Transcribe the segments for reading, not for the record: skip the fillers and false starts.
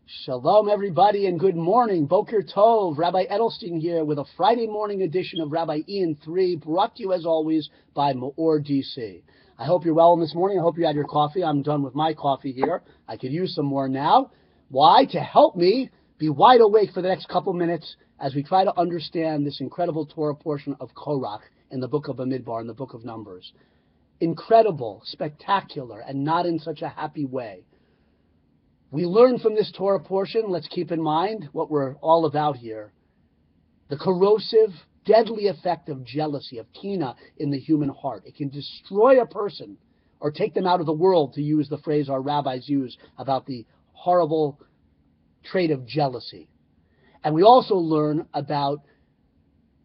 Shalom, everybody, and good morning. Boker Tov. Rabbi Edelstein here with a Friday morning edition of Rabbi E in 3, brought to you, as always, by Maor DC. I hope you're well this morning. I hope you had your coffee. I'm done with my coffee here. I could use some more now. Why? To help me be wide awake for the next couple minutes as we try to understand this incredible Torah portion of Korach in the book of Bamidbar, in the book of Numbers. Incredible, spectacular, and not in such a happy way. We learn from this Torah portion, let's keep in mind what we're all about here, the corrosive, deadly effect of jealousy, of kina in the human heart. It can destroy a person or take them out of the world, to use the phrase our rabbis use about the horrible trait of jealousy. And we also learn about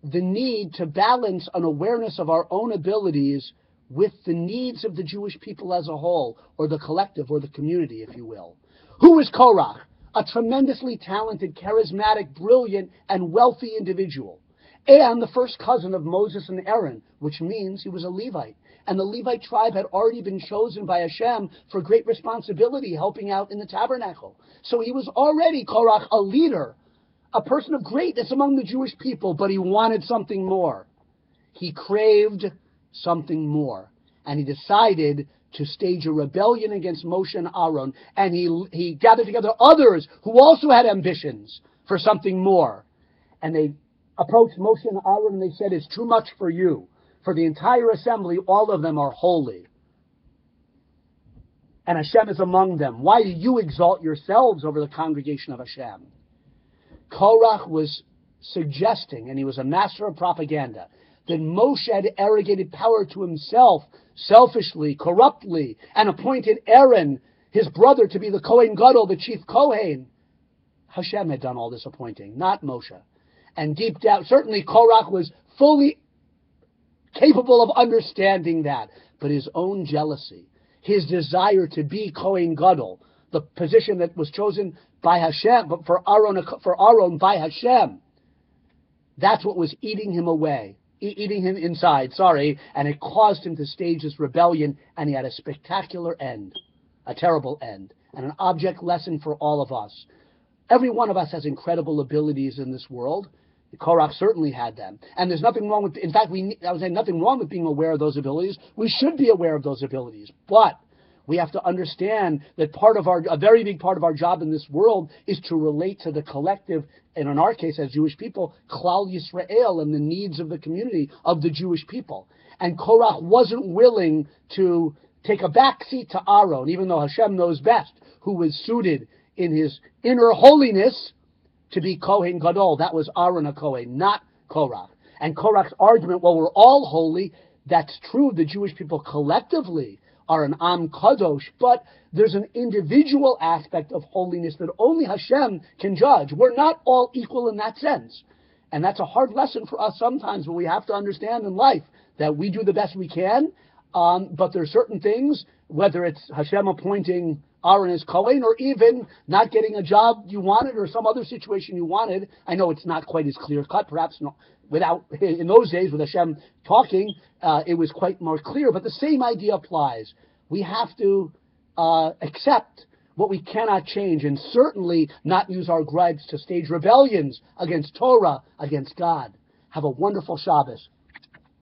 the need to balance an awareness of our own abilities with the needs of the Jewish people as a whole, or the collective, or the community, if you will. Who is Korach? A tremendously talented, charismatic, brilliant, and wealthy individual. And the first cousin of Moses and Aaron, which means he was a Levite. And the Levite tribe had already been chosen by Hashem for great responsibility, helping out in the tabernacle. So he was already, Korach, a leader, a person of greatness among the Jewish people, but he wanted something more. He craved something more. And he decided to stage a rebellion against Moshe and Aaron, and he gathered together others who also had ambitions for something more. And they approached Moshe and Aaron and they said, "It's too much for you. For the entire assembly, all of them are holy. And Hashem is among them. Why do you exalt yourselves over the congregation of Hashem?" Korach was suggesting, and he was a master of propaganda, that Moshe had arrogated power to himself, selfishly, corruptly, and appointed Aaron, his brother, to be the Kohen Gadol, the chief Kohen. Hashem had done all this appointing, not Moshe. And deep down, certainly Korach was fully capable of understanding that. But his own jealousy, his desire to be Kohen Gadol, the position that was chosen by Hashem, but for Aaron by Hashem, that's what was eating him inside, and it caused him to stage this rebellion, and he had a spectacular end, a terrible end, and an object lesson for all of us. Every one of us has incredible abilities in this world. Korach certainly had them, and there's nothing wrong with, in fact, I was saying nothing wrong with being aware of those abilities. We should be aware of those abilities, but we have to understand that a very big part of our job in this world is to relate to the collective, and in our case, as Jewish people, Klal Yisrael, and the needs of the community of the Jewish people. And Korach wasn't willing to take a backseat to Aaron, even though Hashem knows best who was suited in his inner holiness to be Kohen Gadol. That was Aaron HaKohen, not Korach. And Korach's argument, well, we're all holy. That's true. The Jewish people collectively are an Am Kadosh, but there's an individual aspect of holiness that only Hashem can judge. We're not all equal in that sense. And that's a hard lesson for us sometimes, but we have to understand in life that we do the best we can, but there are certain things, whether it's Hashem appointing Aaron as Kohen, or even not getting a job you wanted, or some other situation you wanted. I know it's not quite as clear-cut, perhaps in those days with Hashem talking, it was quite more clear, but the same idea applies. We have to accept what we cannot change, and certainly not use our gripes to stage rebellions against Torah, against God. Have a wonderful Shabbos.